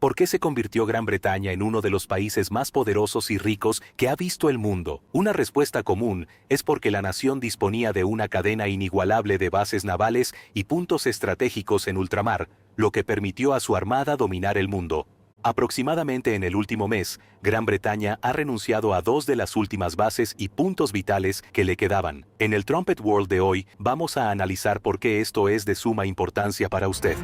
¿Por qué se convirtió Gran Bretaña en uno de los países más poderosos y ricos que ha visto el mundo? Una respuesta común es porque la nación disponía de una cadena inigualable de bases navales y puntos estratégicos en ultramar, lo que permitió a su armada dominar el mundo. Aproximadamente en el último mes, Gran Bretaña ha renunciado a 2 de las últimas bases y puntos vitales que le quedaban. En el Trumpet World de hoy vamos a analizar por qué esto es de suma importancia para usted.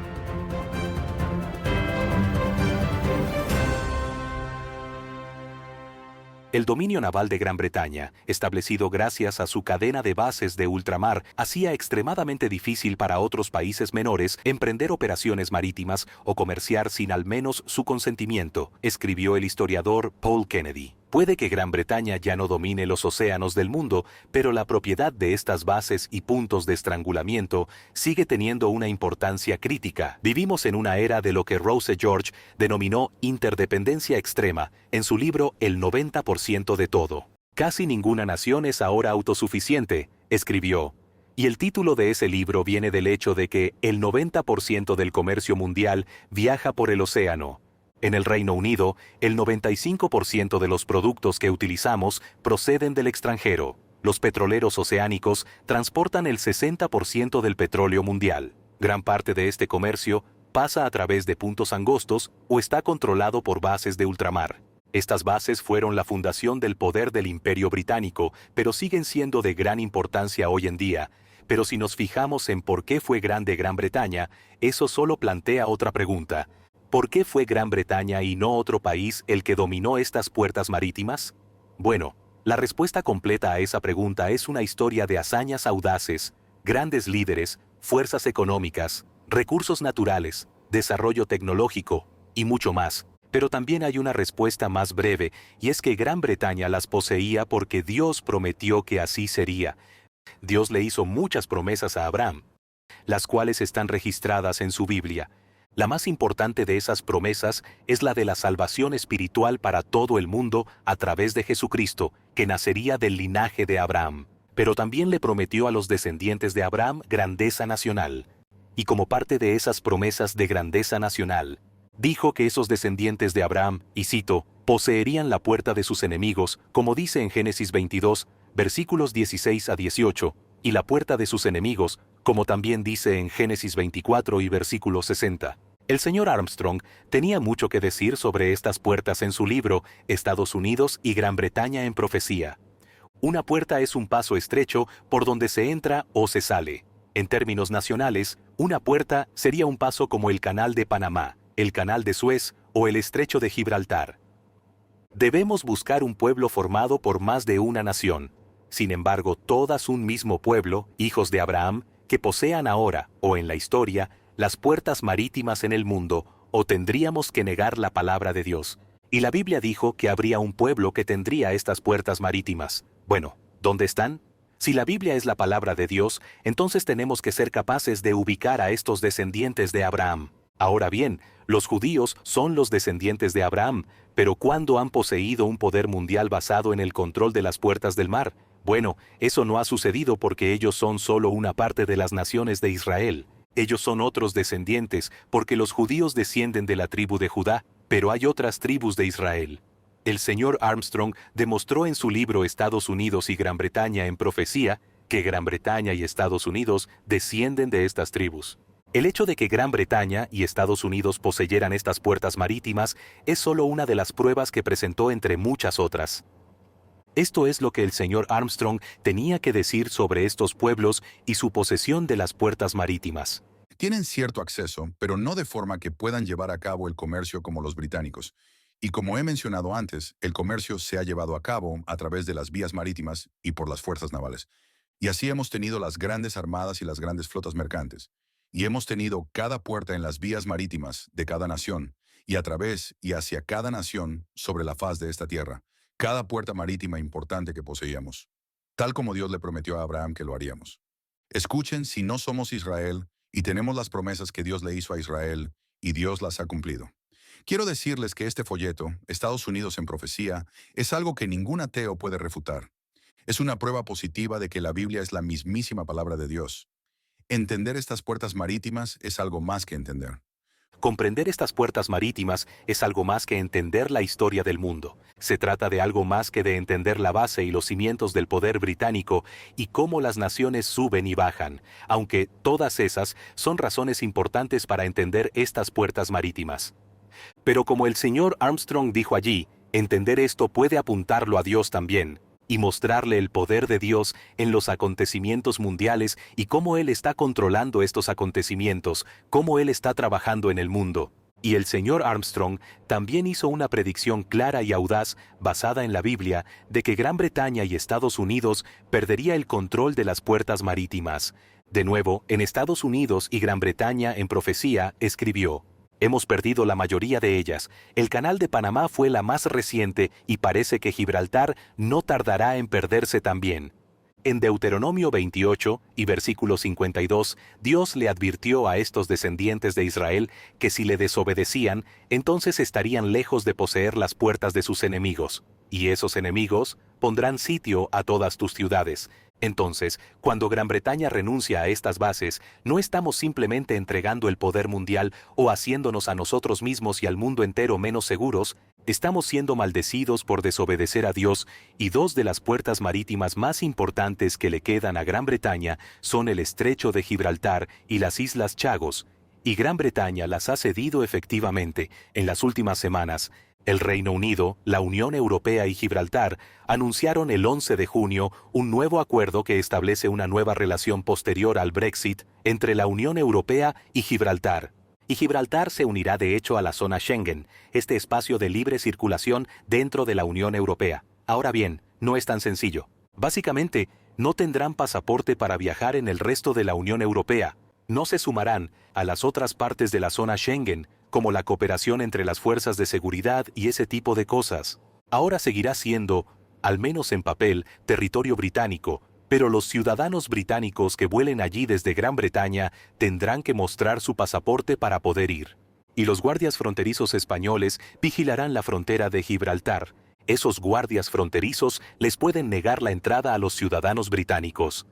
El dominio naval de Gran Bretaña, establecido gracias a su cadena de bases de ultramar, hacía extremadamente difícil para otros países menores emprender operaciones marítimas o comerciar sin al menos su consentimiento, escribió el historiador Paul Kennedy. Puede que Gran Bretaña ya no domine los océanos del mundo, pero la propiedad de estas bases y puntos de estrangulamiento sigue teniendo una importancia crítica. Vivimos en una era de lo que Rose George denominó interdependencia extrema en su libro El 90% de todo. Casi ninguna nación es ahora autosuficiente, escribió. Y el título de ese libro viene del hecho de que el 90% del comercio mundial viaja por el océano. En el Reino Unido, el 95% de los productos que utilizamos proceden del extranjero. Los petroleros oceánicos transportan el 60% del petróleo mundial. Gran parte de este comercio pasa a través de puntos angostos o está controlado por bases de ultramar. Estas bases fueron la fundación del poder del Imperio Británico, pero siguen siendo de gran importancia hoy en día. Pero si nos fijamos en por qué fue grande Gran Bretaña, eso solo plantea otra pregunta. ¿Por qué fue Gran Bretaña y no otro país el que dominó estas puertas marítimas? Bueno, la respuesta completa a esa pregunta es una historia de hazañas audaces, grandes líderes, fuerzas económicas, recursos naturales, desarrollo tecnológico y mucho más. Pero también hay una respuesta más breve, y es que Gran Bretaña las poseía porque Dios prometió que así sería. Dios le hizo muchas promesas a Abraham, las cuales están registradas en su Biblia. La más importante de esas promesas es la de la salvación espiritual para todo el mundo a través de Jesucristo, que nacería del linaje de Abraham. Pero también le prometió a los descendientes de Abraham grandeza nacional. Y como parte de esas promesas de grandeza nacional, dijo que esos descendientes de Abraham, y cito, poseerían la puerta de sus enemigos, como dice en Génesis 22, versículos 16 a 18, y la puerta de sus enemigos, como también dice en Génesis 24 y versículo 60. El señor Armstrong tenía mucho que decir sobre estas puertas en su libro Estados Unidos y Gran Bretaña en profecía. Una puerta es un paso estrecho por donde se entra o se sale. En términos nacionales, una puerta sería un paso como el Canal de Panamá, el Canal de Suez o el Estrecho de Gibraltar. Debemos buscar un pueblo formado por más de una nación. Sin embargo, todas un mismo pueblo, hijos de Abraham, que posean ahora, o en la historia, las puertas marítimas en el mundo, o tendríamos que negar la palabra de Dios. Y la Biblia dijo que habría un pueblo que tendría estas puertas marítimas. Bueno, ¿dónde están? Si la Biblia es la palabra de Dios, entonces tenemos que ser capaces de ubicar a estos descendientes de Abraham. Ahora bien, los judíos son los descendientes de Abraham, pero ¿cuándo han poseído un poder mundial basado en el control de las puertas del mar? Bueno, eso no ha sucedido porque ellos son solo una parte de las naciones de Israel. Ellos son otros descendientes porque los judíos descienden de la tribu de Judá, pero hay otras tribus de Israel. El señor Armstrong demostró en su libro Estados Unidos y Gran Bretaña en profecía que Gran Bretaña y Estados Unidos descienden de estas tribus. El hecho de que Gran Bretaña y Estados Unidos poseyeran estas puertas marítimas es solo una de las pruebas que presentó entre muchas otras. Esto es lo que el señor Armstrong tenía que decir sobre estos pueblos y su posesión de las puertas marítimas. Tienen cierto acceso, pero no de forma que puedan llevar a cabo el comercio como los británicos. Y como he mencionado antes, el comercio se ha llevado a cabo a través de las vías marítimas y por las fuerzas navales. Y así hemos tenido las grandes armadas y las grandes flotas mercantes. Y hemos tenido cada puerta en las vías marítimas de cada nación, y a través y hacia cada nación sobre la faz de esta tierra, cada puerta marítima importante que poseíamos, tal como Dios le prometió a Abraham que lo haríamos. Escuchen, si no somos Israel, y tenemos las promesas que Dios le hizo a Israel, y Dios las ha cumplido. Quiero decirles que este folleto, Estados Unidos en profecía, es algo que ningún ateo puede refutar. Es una prueba positiva de que la Biblia es la mismísima palabra de Dios. Entender estas puertas marítimas es algo más que entender. Comprender estas puertas marítimas es algo más que entender la historia del mundo. Se trata de algo más que de entender la base y los cimientos del poder británico y cómo las naciones suben y bajan, aunque todas esas son razones importantes para entender estas puertas marítimas. Pero como el señor Armstrong dijo allí, entender esto puede apuntarlo a Dios también, y mostrarle el poder de Dios en los acontecimientos mundiales y cómo Él está controlando estos acontecimientos, cómo Él está trabajando en el mundo. Y el señor Armstrong también hizo una predicción clara y audaz, basada en la Biblia, de que Gran Bretaña y Estados Unidos perdería el control de las puertas marítimas. De nuevo, en Estados Unidos y Gran Bretaña en profecía, escribió: hemos perdido la mayoría de ellas. El Canal de Panamá fue la más reciente y parece que Gibraltar no tardará en perderse también. En Deuteronomio 28 y versículo 52, Dios le advirtió a estos descendientes de Israel que si le desobedecían, entonces estarían lejos de poseer las puertas de sus enemigos. Y esos enemigos pondrán sitio a todas tus ciudades. Entonces, cuando Gran Bretaña renuncia a estas bases, no estamos simplemente entregando el poder mundial o haciéndonos a nosotros mismos y al mundo entero menos seguros, estamos siendo maldecidos por desobedecer a Dios, y dos de las puertas marítimas más importantes que le quedan a Gran Bretaña son el Estrecho de Gibraltar y las Islas Chagos, y Gran Bretaña las ha cedido efectivamente en las últimas semanas. El Reino Unido, la Unión Europea y Gibraltar anunciaron el 11 de junio un nuevo acuerdo que establece una nueva relación posterior al Brexit entre la Unión Europea y Gibraltar. Y Gibraltar se unirá de hecho a la zona Schengen, este espacio de libre circulación dentro de la Unión Europea. Ahora bien, no es tan sencillo. Básicamente, no tendrán pasaporte para viajar en el resto de la Unión Europea. No se sumarán a las otras partes de la zona Schengen, como la cooperación entre las fuerzas de seguridad y ese tipo de cosas. Ahora seguirá siendo, al menos en papel, territorio británico, pero los ciudadanos británicos que vuelen allí desde Gran Bretaña tendrán que mostrar su pasaporte para poder ir. Y los guardias fronterizos españoles vigilarán la frontera de Gibraltar. Esos guardias fronterizos les pueden negar la entrada a los ciudadanos británicos.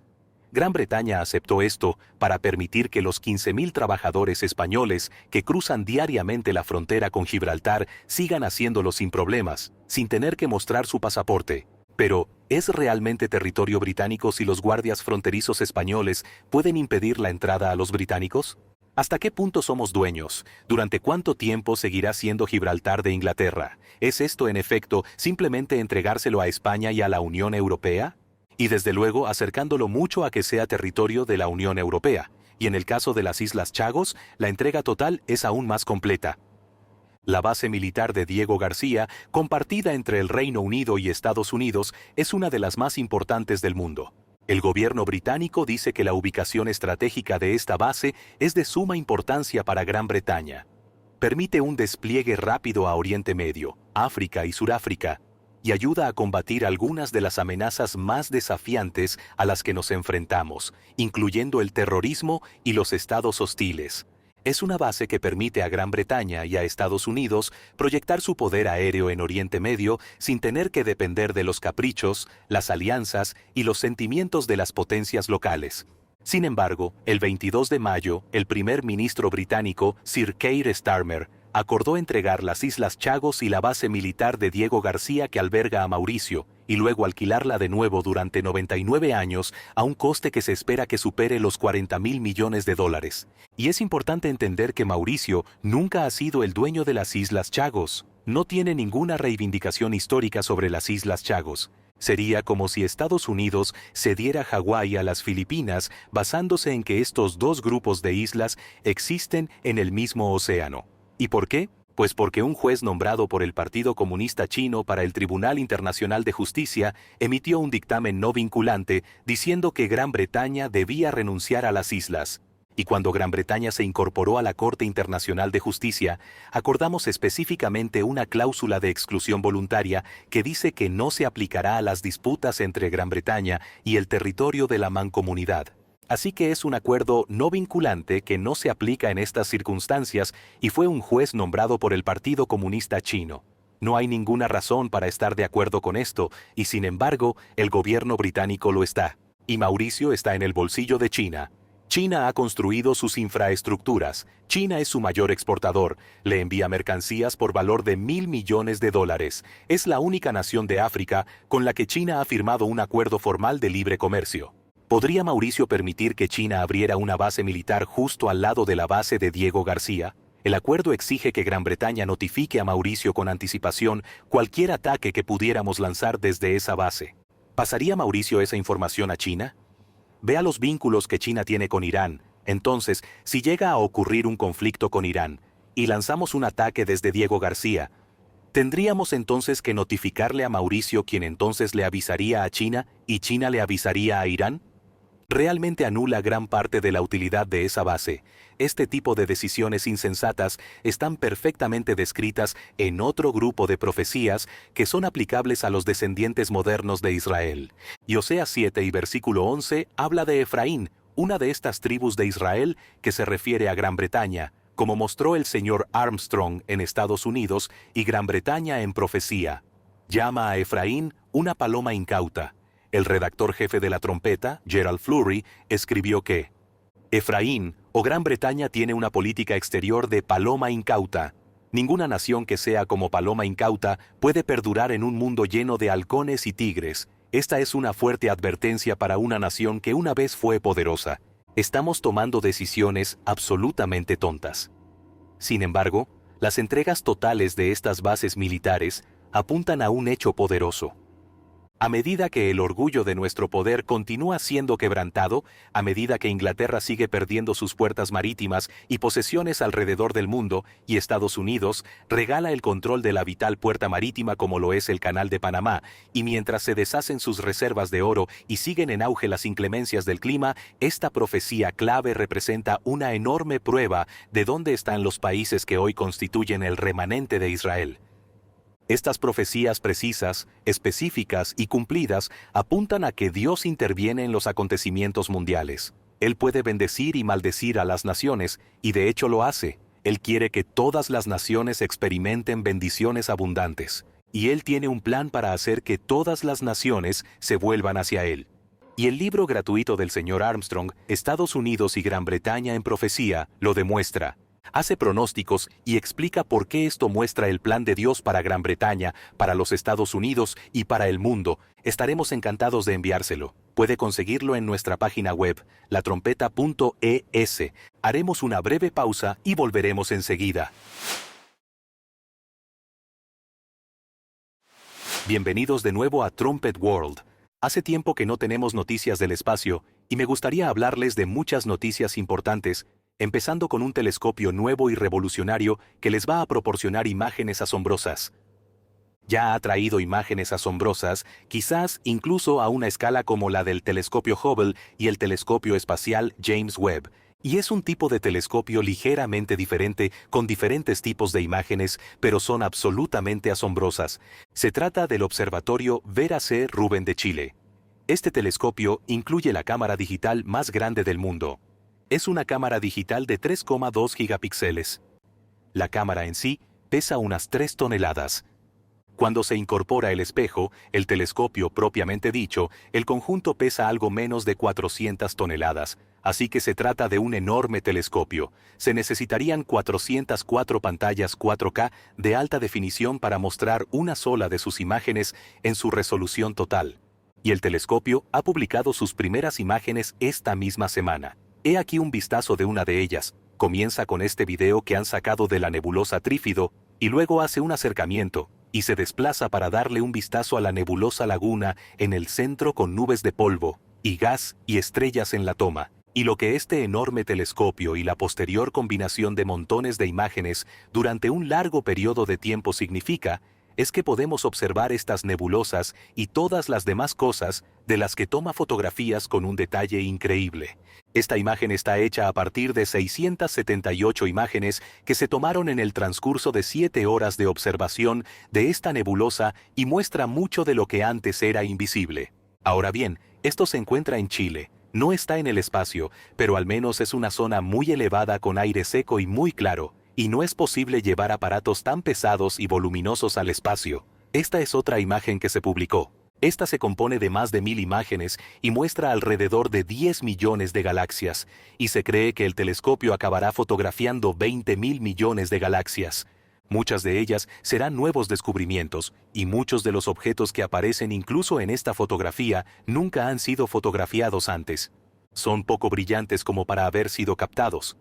Gran Bretaña aceptó esto para permitir que los 15.000 trabajadores españoles que cruzan diariamente la frontera con Gibraltar sigan haciéndolo sin problemas, sin tener que mostrar su pasaporte. Pero, ¿es realmente territorio británico si los guardias fronterizos españoles pueden impedir la entrada a los británicos? ¿Hasta qué punto somos dueños? ¿Durante cuánto tiempo seguirá siendo Gibraltar de Inglaterra? ¿Es esto, en efecto, simplemente entregárselo a España y a la Unión Europea? Y desde luego acercándolo mucho a que sea territorio de la Unión Europea. Y en el caso de las Islas Chagos, la entrega total es aún más completa. La base militar de Diego García, compartida entre el Reino Unido y Estados Unidos, es una de las más importantes del mundo. El gobierno británico dice que la ubicación estratégica de esta base es de suma importancia para Gran Bretaña. Permite un despliegue rápido a Oriente Medio, África y Suráfrica, y ayuda a combatir algunas de las amenazas más desafiantes a las que nos enfrentamos, incluyendo el terrorismo y los estados hostiles. Es una base que permite a Gran Bretaña y a Estados Unidos proyectar su poder aéreo en Oriente Medio sin tener que depender de los caprichos, las alianzas y los sentimientos de las potencias locales. Sin embargo, el 22 de mayo, el primer ministro británico, Sir Keir Starmer, acordó entregar las Islas Chagos y la base militar de Diego García que alberga a Mauricio, y luego alquilarla de nuevo durante 99 años a un coste que se espera que supere los $40.000 millones. Y es importante entender que Mauricio nunca ha sido el dueño de las Islas Chagos. No tiene ninguna reivindicación histórica sobre las Islas Chagos. Sería como si Estados Unidos cediera Hawái a las Filipinas basándose en que estos dos grupos de islas existen en el mismo océano. ¿Y por qué? Pues porque un juez nombrado por el Partido Comunista Chino para el Tribunal Internacional de Justicia emitió un dictamen no vinculante diciendo que Gran Bretaña debía renunciar a las islas. Y cuando Gran Bretaña se incorporó a la Corte Internacional de Justicia, acordamos específicamente una cláusula de exclusión voluntaria que dice que no se aplicará a las disputas entre Gran Bretaña y el territorio de la Mancomunidad. Así que es un acuerdo no vinculante que no se aplica en estas circunstancias y fue un juez nombrado por el Partido Comunista Chino. No hay ninguna razón para estar de acuerdo con esto y sin embargo el gobierno británico lo está. Y Mauricio está en el bolsillo de China. China ha construido sus infraestructuras. China es su mayor exportador. Le envía mercancías por valor de $1.000 millones. Es la única nación de África con la que China ha firmado un acuerdo formal de libre comercio. ¿Podría Mauricio permitir que China abriera una base militar justo al lado de la base de Diego García? El acuerdo exige que Gran Bretaña notifique a Mauricio con anticipación cualquier ataque que pudiéramos lanzar desde esa base. ¿Pasaría Mauricio esa información a China? Vea los vínculos que China tiene con Irán. Entonces, si llega a ocurrir un conflicto con Irán y lanzamos un ataque desde Diego García, ¿tendríamos entonces que notificarle a Mauricio, quien entonces le avisaría a China y China le avisaría a Irán? Realmente anula gran parte de la utilidad de esa base. Este tipo de decisiones insensatas están perfectamente descritas en otro grupo de profecías que son aplicables a los descendientes modernos de Israel. Y Oseas 7 y versículo 11 habla de Efraín, una de estas tribus de Israel que se refiere a Gran Bretaña, como mostró el señor Armstrong en Estados Unidos y Gran Bretaña en profecía. Llama a Efraín una paloma incauta. El redactor jefe de La Trompeta, Gerald Flurry, escribió que Efraín o Gran Bretaña tiene una política exterior de paloma incauta. Ninguna nación que sea como paloma incauta puede perdurar en un mundo lleno de halcones y tigres. Esta es una fuerte advertencia para una nación que una vez fue poderosa. Estamos tomando decisiones absolutamente tontas. Sin embargo, las entregas totales de estas bases militares apuntan a un hecho poderoso. A medida que el orgullo de nuestro poder continúa siendo quebrantado, a medida que Inglaterra sigue perdiendo sus puertas marítimas y posesiones alrededor del mundo, y Estados Unidos regala el control de la vital puerta marítima como lo es el Canal de Panamá, y mientras se deshacen sus reservas de oro y siguen en auge las inclemencias del clima, esta profecía clave representa una enorme prueba de dónde están los países que hoy constituyen el remanente de Israel. Estas profecías precisas, específicas y cumplidas apuntan a que Dios interviene en los acontecimientos mundiales. Él puede bendecir y maldecir a las naciones, y de hecho lo hace. Él quiere que todas las naciones experimenten bendiciones abundantes, y Él tiene un plan para hacer que todas las naciones se vuelvan hacia Él. Y el libro gratuito del señor Armstrong, Estados Unidos y Gran Bretaña en profecía, lo demuestra. Hace pronósticos y explica por qué esto muestra el plan de Dios para Gran Bretaña, para los Estados Unidos y para el mundo. Estaremos encantados de enviárselo. Puede conseguirlo en nuestra página web, latrompeta.es. Haremos una breve pausa y volveremos enseguida. Bienvenidos de nuevo a Trumpet World. Hace tiempo que no tenemos noticias del espacio y me gustaría hablarles de muchas noticias importantes, empezando con un telescopio nuevo y revolucionario que les va a proporcionar imágenes asombrosas. Ya ha traído imágenes asombrosas, quizás incluso a una escala como la del telescopio Hubble y el telescopio espacial James Webb, y es un tipo de telescopio ligeramente diferente, con diferentes tipos de imágenes, pero son absolutamente asombrosas. Se trata del observatorio Vera C. Rubin de Chile. Este telescopio incluye la cámara digital más grande del mundo. Es una cámara digital de 3,2 gigapíxeles. La cámara en sí pesa unas 3 toneladas. Cuando se incorpora el espejo, el telescopio propiamente dicho, el conjunto pesa algo menos de 400 toneladas, así que se trata de un enorme telescopio. Se necesitarían 404 pantallas 4K de alta definición para mostrar una sola de sus imágenes en su resolución total. Y el telescopio ha publicado sus primeras imágenes esta misma semana. He aquí un vistazo de una de ellas. Comienza con este video que han sacado de la nebulosa Trífido, y luego hace un acercamiento, y se desplaza para darle un vistazo a la nebulosa laguna en el centro con nubes de polvo, y gas y estrellas en la toma. Y lo que este enorme telescopio y la posterior combinación de montones de imágenes durante un largo periodo de tiempo significa, es que podemos observar estas nebulosas y todas las demás cosas de las que toma fotografías con un detalle increíble. Esta imagen está hecha a partir de 678 imágenes que se tomaron en el transcurso de 7 horas de observación de esta nebulosa y muestra mucho de lo que antes era invisible. Ahora bien, esto se encuentra en Chile. No está en el espacio, pero al menos es una zona muy elevada con aire seco y muy claro, y no es posible llevar aparatos tan pesados y voluminosos al espacio. Esta es otra imagen que se publicó. Esta se compone de más de 1000 imágenes y muestra alrededor de 10 millones de galaxias, y se cree que el telescopio acabará fotografiando 20.000 millones de galaxias. Muchas de ellas serán nuevos descubrimientos, y muchos de los objetos que aparecen incluso en esta fotografía nunca han sido fotografiados antes. Son poco brillantes como para haber sido captados.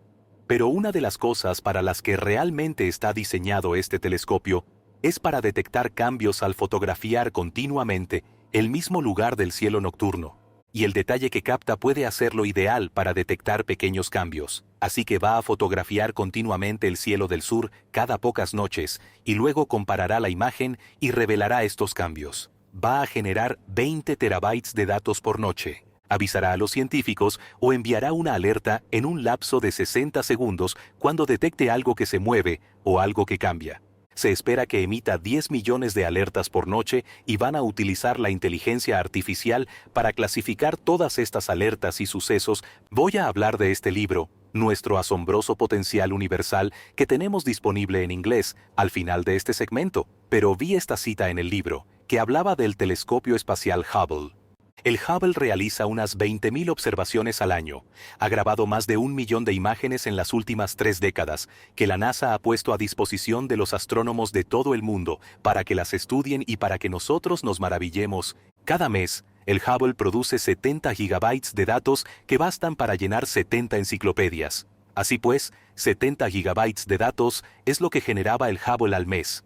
Pero una de las cosas para las que realmente está diseñado este telescopio es para detectar cambios al fotografiar continuamente el mismo lugar del cielo nocturno. Y el detalle que capta puede hacerlo ideal para detectar pequeños cambios. Así que va a fotografiar continuamente el cielo del sur cada pocas noches y luego comparará la imagen y revelará estos cambios. Va a generar 20 terabytes de datos por noche. Avisará a los científicos o enviará una alerta en un lapso de 60 segundos cuando detecte algo que se mueve o algo que cambia. Se espera que emita 10 millones de alertas por noche y van a utilizar la inteligencia artificial para clasificar todas estas alertas y sucesos. Voy a hablar de este libro, Nuestro asombroso potencial universal, que tenemos disponible en inglés, al final de este segmento, pero vi esta cita en el libro, que hablaba del telescopio espacial Hubble. El Hubble realiza unas 20.000 observaciones al año. Ha grabado más de 1 millón de imágenes en las últimas 3 décadas, que la NASA ha puesto a disposición de los astrónomos de todo el mundo para que las estudien y para que nosotros nos maravillemos. Cada mes, el Hubble produce 70 gigabytes de datos que bastan para llenar 70 enciclopedias. Así pues, 70 gigabytes de datos es lo que generaba el Hubble al mes.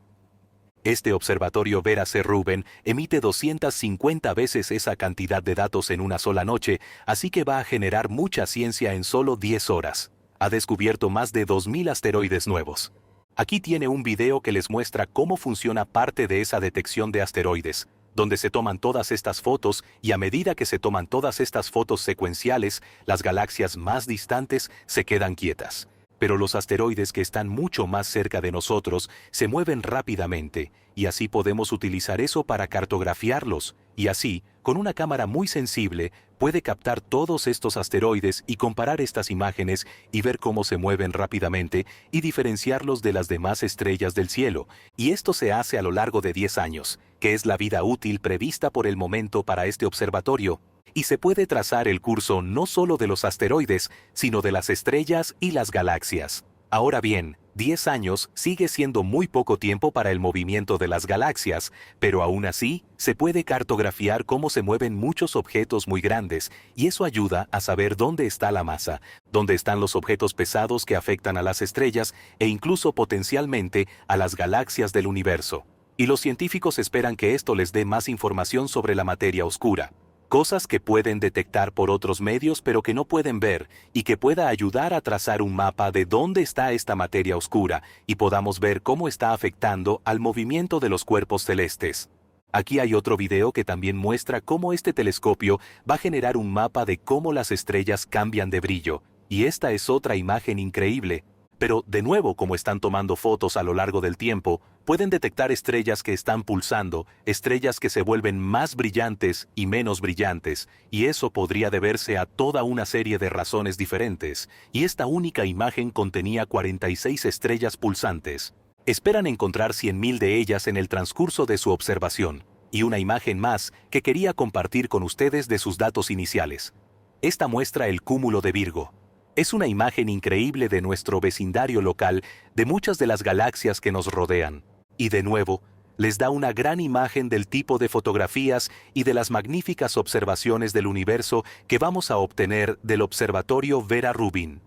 Este observatorio Vera C. Rubin emite 250 veces esa cantidad de datos en una sola noche, así que va a generar mucha ciencia en solo 10 horas. Ha descubierto más de 2000 asteroides nuevos. Aquí tiene un video que les muestra cómo funciona parte de esa detección de asteroides, donde se toman todas estas fotos y a medida que se toman todas estas fotos secuenciales, las galaxias más distantes se quedan quietas. Pero los asteroides que están mucho más cerca de nosotros se mueven rápidamente, y así podemos utilizar eso para cartografiarlos, y así, con una cámara muy sensible, puede captar todos estos asteroides y comparar estas imágenes y ver cómo se mueven rápidamente y diferenciarlos de las demás estrellas del cielo, y esto se hace a lo largo de 10 años, que es la vida útil prevista por el momento para este observatorio. Y se puede trazar el curso no solo de los asteroides, sino de las estrellas y las galaxias. Ahora bien, 10 años sigue siendo muy poco tiempo para el movimiento de las galaxias, pero aún así, se puede cartografiar cómo se mueven muchos objetos muy grandes, y eso ayuda a saber dónde está la masa, dónde están los objetos pesados que afectan a las estrellas e incluso potencialmente a las galaxias del universo. Y los científicos esperan que esto les dé más información sobre la materia oscura. Cosas que pueden detectar por otros medios pero que no pueden ver y que pueda ayudar a trazar un mapa de dónde está esta materia oscura y podamos ver cómo está afectando al movimiento de los cuerpos celestes. Aquí hay otro video que también muestra cómo este telescopio va a generar un mapa de cómo las estrellas cambian de brillo, y esta es otra imagen increíble. Pero, de nuevo, como están tomando fotos a lo largo del tiempo, pueden detectar estrellas que están pulsando, estrellas que se vuelven más brillantes y menos brillantes, y eso podría deberse a toda una serie de razones diferentes, y esta única imagen contenía 46 estrellas pulsantes. Esperan encontrar 100.000 de ellas en el transcurso de su observación, y una imagen más que quería compartir con ustedes de sus datos iniciales. Esta muestra el cúmulo de Virgo. Es una imagen increíble de nuestro vecindario local, de muchas de las galaxias que nos rodean. Y de nuevo, les da una gran imagen del tipo de fotografías y de las magníficas observaciones del universo que vamos a obtener del observatorio Vera Rubin.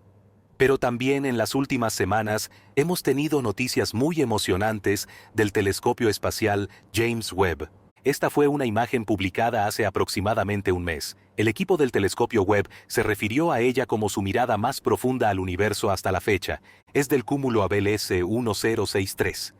Pero también en las últimas semanas hemos tenido noticias muy emocionantes del telescopio espacial James Webb. Esta fue una imagen publicada hace aproximadamente un mes. El equipo del telescopio Webb se refirió a ella como su mirada más profunda al universo hasta la fecha. Es del cúmulo Abell S1063.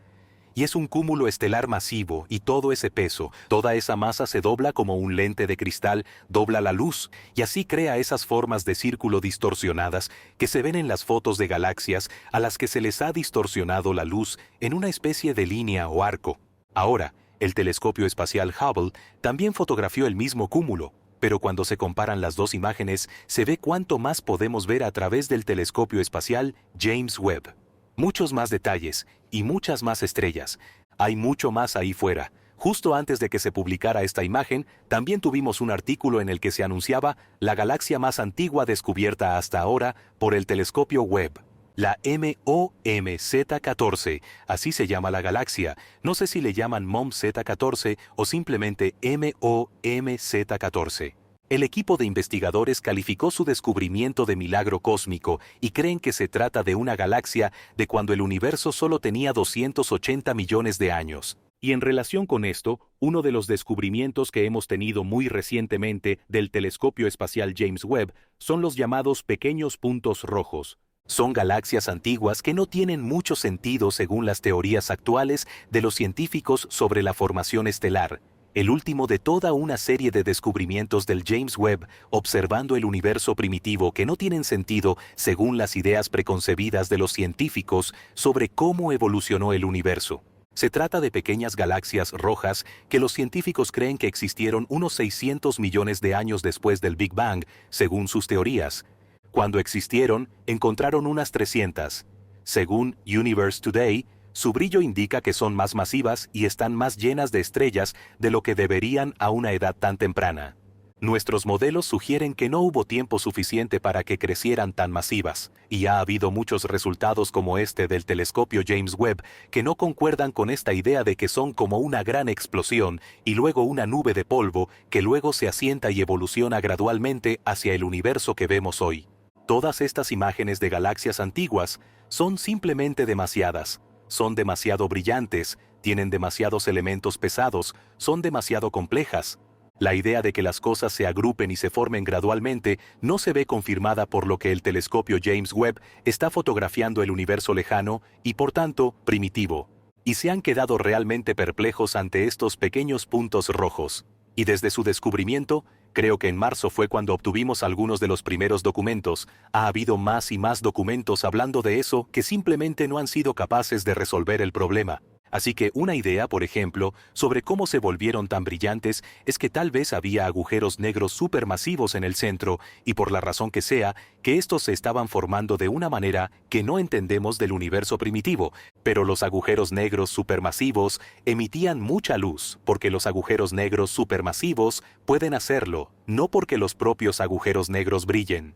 Y es un cúmulo estelar masivo, y todo ese peso, toda esa masa se dobla como un lente de cristal, dobla la luz, y así crea esas formas de círculo distorsionadas que se ven en las fotos de galaxias a las que se les ha distorsionado la luz en una especie de línea o arco. Ahora, el telescopio espacial Hubble también fotografió el mismo cúmulo, pero cuando se comparan las dos imágenes, se ve cuánto más podemos ver a través del telescopio espacial James Webb. Muchos más detalles y muchas más estrellas. Hay mucho más ahí fuera, Justo antes de que se publicara esta imagen, también tuvimos un artículo en el que se anunciaba la galaxia más antigua descubierta hasta ahora por el telescopio Webb. La MOMZ14, así se llama la galaxia. No sé si le llaman MOMZ14 o simplemente MOMZ14. El equipo de investigadores calificó su descubrimiento de milagro cósmico y creen que se trata de una galaxia de cuando el universo solo tenía 280 millones de años. Y en relación con esto, uno de los descubrimientos que hemos tenido muy recientemente del telescopio espacial James Webb son los llamados pequeños puntos rojos. Son galaxias antiguas que no tienen mucho sentido según las teorías actuales de los científicos sobre la formación estelar. El último de toda una serie de descubrimientos del James Webb observando el universo primitivo que no tienen sentido según las ideas preconcebidas de los científicos sobre cómo evolucionó el universo. Se trata de pequeñas galaxias rojas que los científicos creen que existieron unos 600 millones de años después del Big Bang, según sus teorías. Cuando existieron, encontraron unas 300. Según Universe Today, su brillo indica que son más masivas y están más llenas de estrellas de lo que deberían a una edad tan temprana. Nuestros modelos sugieren que no hubo tiempo suficiente para que crecieran tan masivas, y ha habido muchos resultados como este del telescopio James Webb que no concuerdan con esta idea de que son como una gran explosión y luego una nube de polvo que luego se asienta y evoluciona gradualmente hacia el universo que vemos hoy. Todas estas imágenes de galaxias antiguas son simplemente demasiadas. Son demasiado brillantes, tienen demasiados elementos pesados, son demasiado complejas. La idea de que las cosas se agrupen y se formen gradualmente no se ve confirmada por lo que el telescopio James Webb está fotografiando el universo lejano y por tanto primitivo. Y se han quedado realmente perplejos ante estos pequeños puntos rojos. Y desde su descubrimiento, creo que en marzo fue cuando obtuvimos algunos de los primeros documentos, ha habido más y más documentos hablando de eso que simplemente no han sido capaces de resolver el problema. Así que una idea, por ejemplo, sobre cómo se volvieron tan brillantes es que tal vez había agujeros negros supermasivos en el centro y por la razón que sea, que estos se estaban formando de una manera que no entendemos del universo primitivo, pero los agujeros negros supermasivos emitían mucha luz porque los agujeros negros supermasivos pueden hacerlo, no porque los propios agujeros negros brillen.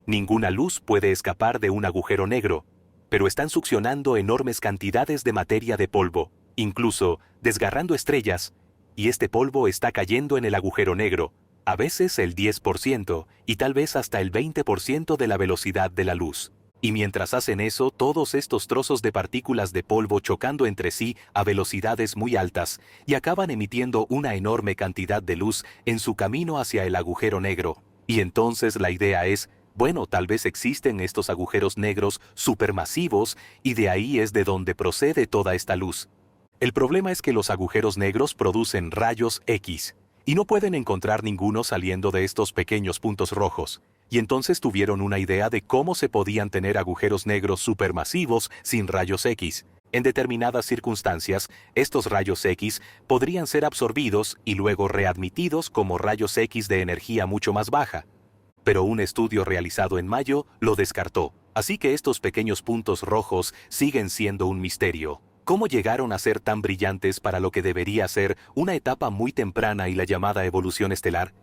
Ninguna luz puede escapar de un agujero negro, pero están succionando enormes cantidades de materia de polvo, incluso desgarrando estrellas, y este polvo está cayendo en el agujero negro, a veces el 10% y tal vez hasta el 20% de la velocidad de la luz. Y mientras hacen eso, todos estos trozos de partículas de polvo chocando entre sí a velocidades muy altas y acaban emitiendo una enorme cantidad de luz en su camino hacia el agujero negro. Y entonces la idea es, bueno, tal vez existen estos agujeros negros supermasivos y de ahí es de donde procede toda esta luz. El problema es que los agujeros negros producen rayos X y no pueden encontrar ninguno saliendo de estos pequeños puntos rojos. Y entonces tuvieron una idea de cómo se podían tener agujeros negros supermasivos sin rayos X. En determinadas circunstancias, estos rayos X podrían ser absorbidos y luego readmitidos como rayos X de energía mucho más baja. Pero un estudio realizado en mayo lo descartó. Así que estos pequeños puntos rojos siguen siendo un misterio. ¿Cómo llegaron a ser tan brillantes para lo que debería ser una etapa muy temprana y la llamada evolución estelar?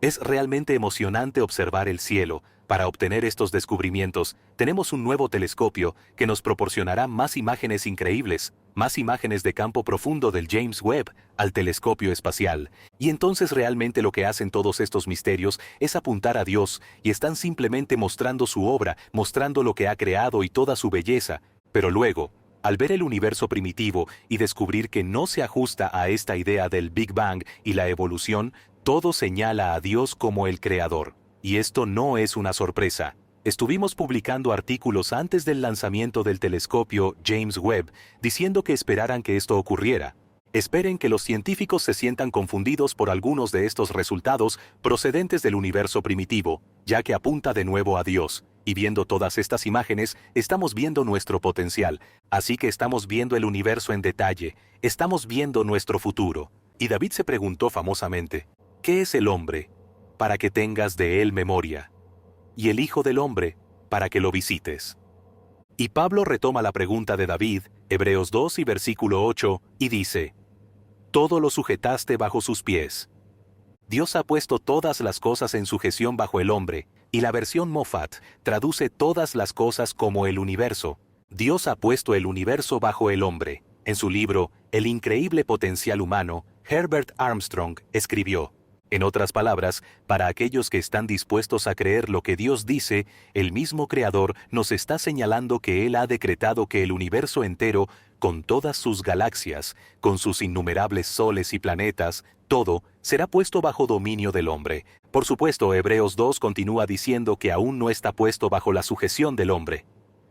Es realmente emocionante observar el cielo. Para obtener estos descubrimientos, tenemos un nuevo telescopio que nos proporcionará más imágenes increíbles, más imágenes de campo profundo del James Webb al telescopio espacial. Y entonces realmente lo que hacen todos estos misterios es apuntar a Dios y están simplemente mostrando su obra, mostrando lo que ha creado y toda su belleza. Pero luego, al ver el universo primitivo y descubrir que no se ajusta a esta idea del Big Bang y la evolución, todo señala a Dios como el creador. Y esto no es una sorpresa. Estuvimos publicando artículos antes del lanzamiento del telescopio James Webb diciendo que esperaran que esto ocurriera. Esperen que los científicos se sientan confundidos por algunos de estos resultados procedentes del universo primitivo, ya que apunta de nuevo a Dios. Y viendo todas estas imágenes, estamos viendo nuestro potencial. Así que estamos viendo el universo en detalle. Estamos viendo nuestro futuro. Y David se preguntó famosamente, ¿qué es el hombre? Para que tengas de él memoria. Y el Hijo del Hombre, para que lo visites. Y Pablo retoma la pregunta de David, Hebreos 2 y versículo 8, y dice, todo lo sujetaste bajo sus pies. Dios ha puesto todas las cosas en sujeción bajo el hombre, y la versión Moffat traduce todas las cosas como el universo. Dios ha puesto el universo bajo el hombre. En su libro, El increíble potencial humano, Herbert Armstrong escribió: en otras palabras, para aquellos que están dispuestos a creer lo que Dios dice, el mismo Creador nos está señalando que Él ha decretado que el universo entero, con todas sus galaxias, con sus innumerables soles y planetas, todo será puesto bajo dominio del hombre. Por supuesto, Hebreos 2 continúa diciendo que aún no está puesto bajo la sujeción del hombre.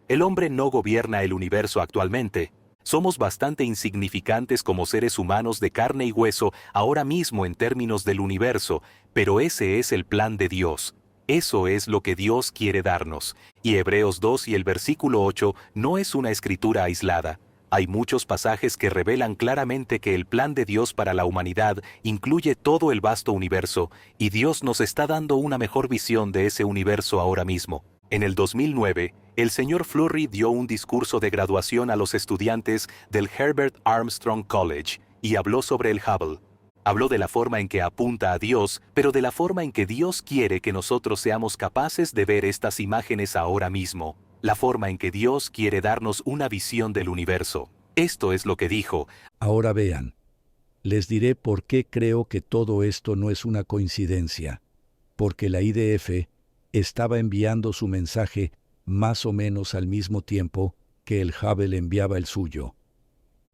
El hombre no gobierna el universo actualmente. Somos bastante insignificantes como seres humanos de carne y hueso ahora mismo en términos del universo, pero ese es el plan de Dios. Eso es lo que Dios quiere darnos. Y Hebreos 2 y el versículo 8 no es una escritura aislada. Hay muchos pasajes que revelan claramente que el plan de Dios para la humanidad incluye todo el vasto universo, y Dios nos está dando una mejor visión de ese universo ahora mismo. En el 2009, el señor Flurry dio un discurso de graduación a los estudiantes del Herbert Armstrong College y habló sobre el Hubble. Habló de la forma en que apunta a Dios, pero de la forma en que Dios quiere que nosotros seamos capaces de ver estas imágenes ahora mismo. La forma en que Dios quiere darnos una visión del universo. Esto es lo que dijo. Ahora vean, les diré por qué creo que todo esto no es una coincidencia. Porque la IDF estaba enviando su mensaje más o menos al mismo tiempo que el Hubble enviaba el suyo.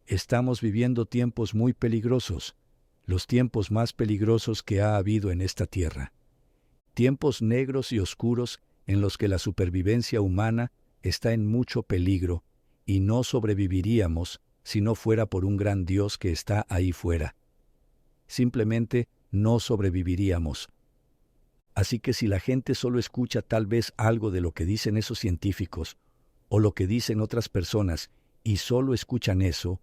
Estamos viviendo tiempos muy peligrosos, los tiempos más peligrosos que ha habido en esta tierra. Tiempos negros y oscuros en los que la supervivencia humana está en mucho peligro y no sobreviviríamos si no fuera por un gran Dios que está ahí fuera. Simplemente no sobreviviríamos. Así que si la gente solo escucha tal vez algo de lo que dicen esos científicos, o lo que dicen otras personas, y solo escuchan eso,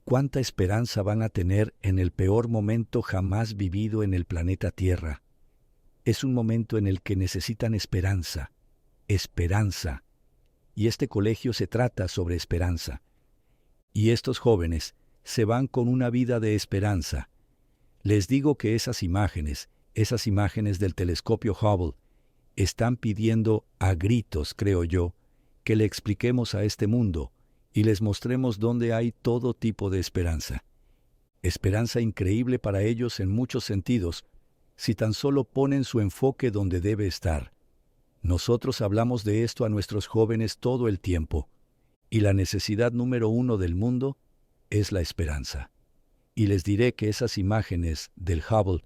¿cuánta esperanza van a tener en el peor momento jamás vivido en el planeta Tierra? Es un momento en el que necesitan esperanza, esperanza. Y este colegio se trata sobre esperanza. Y estos jóvenes se van con una vida de esperanza. Les digo que esas imágenes del telescopio Hubble, están pidiendo a gritos, creo yo, que le expliquemos a este mundo y les mostremos dónde hay todo tipo de esperanza. Esperanza increíble para ellos en muchos sentidos, si tan solo ponen su enfoque donde debe estar. Nosotros hablamos de esto a nuestros jóvenes todo el tiempo, y la necesidad número 1 del mundo es la esperanza. Y les diré que esas imágenes del Hubble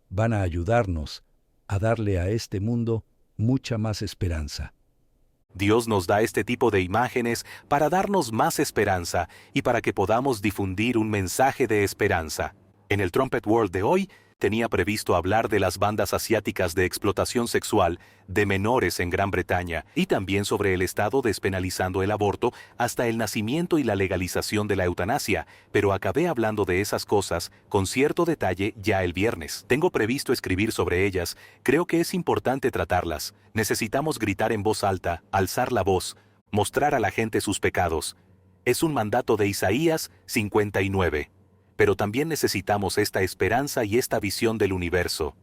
van a ayudarnos a darle a este mundo mucha más esperanza. Dios nos da este tipo de imágenes para darnos más esperanza y para que podamos difundir un mensaje de esperanza. En el Trumpet World de hoy, tenía previsto hablar de las bandas asiáticas de explotación sexual de menores en Gran Bretaña y también sobre el estado despenalizando el aborto hasta el nacimiento y la legalización de la eutanasia, pero acabé hablando de esas cosas con cierto detalle ya el viernes. Tengo previsto escribir sobre ellas, creo que es importante tratarlas. Necesitamos gritar en voz alta, alzar la voz, mostrar a la gente sus pecados. Es un mandato de Isaías 59. Pero también necesitamos esta esperanza y esta visión del universo.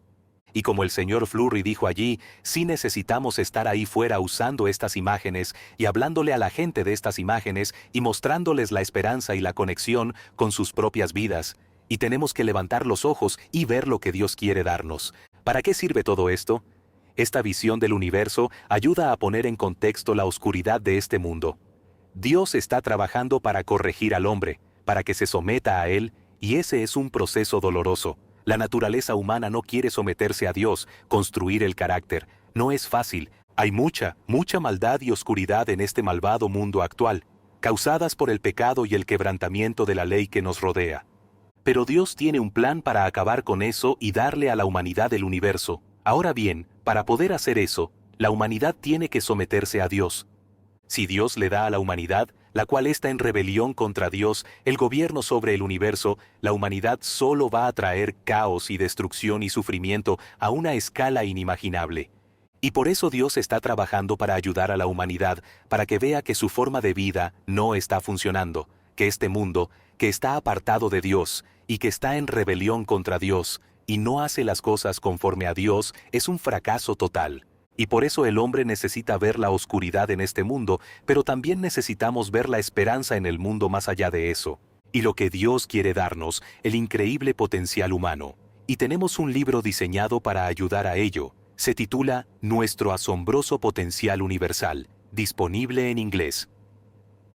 Y como el señor Flurry dijo allí, sí necesitamos estar ahí fuera usando estas imágenes y hablándole a la gente de estas imágenes y mostrándoles la esperanza y la conexión con sus propias vidas. Y tenemos que levantar los ojos y ver lo que Dios quiere darnos. ¿Para qué sirve todo esto? Esta visión del universo ayuda a poner en contexto la oscuridad de este mundo. Dios está trabajando para corregir al hombre, para que se someta a Él, y ese es un proceso doloroso. La naturaleza humana no quiere someterse a Dios, construir el carácter. No es fácil. Hay mucha maldad y oscuridad en este malvado mundo actual, causadas por el pecado y el quebrantamiento de la ley que nos rodea. Pero Dios tiene un plan para acabar con eso y darle a la humanidad el universo. Ahora bien, para poder hacer eso, la humanidad tiene que someterse a Dios. Si Dios le da a la humanidad, la cual está en rebelión contra Dios, el gobierno sobre el universo, la humanidad solo va a traer caos y destrucción y sufrimiento a una escala inimaginable. Y por eso Dios está trabajando para ayudar a la humanidad, para que vea que su forma de vida no está funcionando, que este mundo, que está apartado de Dios, y que está en rebelión contra Dios y no hace las cosas conforme a Dios es un fracaso total. Y por eso el hombre necesita ver la oscuridad en este mundo, pero también necesitamos ver la esperanza en el mundo más allá de eso. Y lo que Dios quiere darnos, el increíble potencial humano. Y tenemos un libro diseñado para ayudar a ello. Se titula Nuestro asombroso potencial universal, disponible en inglés.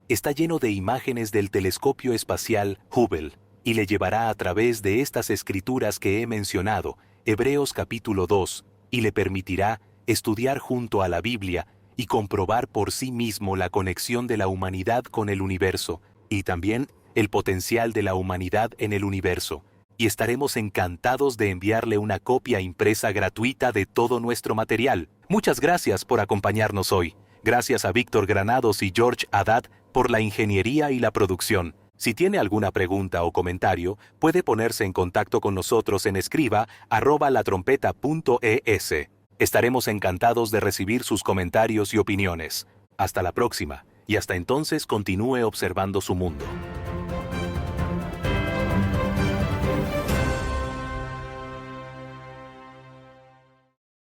Está lleno de imágenes del telescopio espacial Hubble y le llevará a través de estas escrituras que he mencionado, Hebreos capítulo 2, y le permitirá estudiar junto a la Biblia y comprobar por sí mismo la conexión de la humanidad con el universo y también el potencial de la humanidad en el universo. Y estaremos encantados de enviarle una copia impresa gratuita de todo nuestro material. Muchas gracias por acompañarnos hoy. Gracias a Víctor Granados y George Haddad por la ingeniería y la producción. Si tiene alguna pregunta o comentario, puede ponerse en contacto con nosotros en escriba@latrompeta.es. Estaremos encantados de recibir sus comentarios y opiniones. Hasta la próxima, y hasta entonces continúe observando su mundo.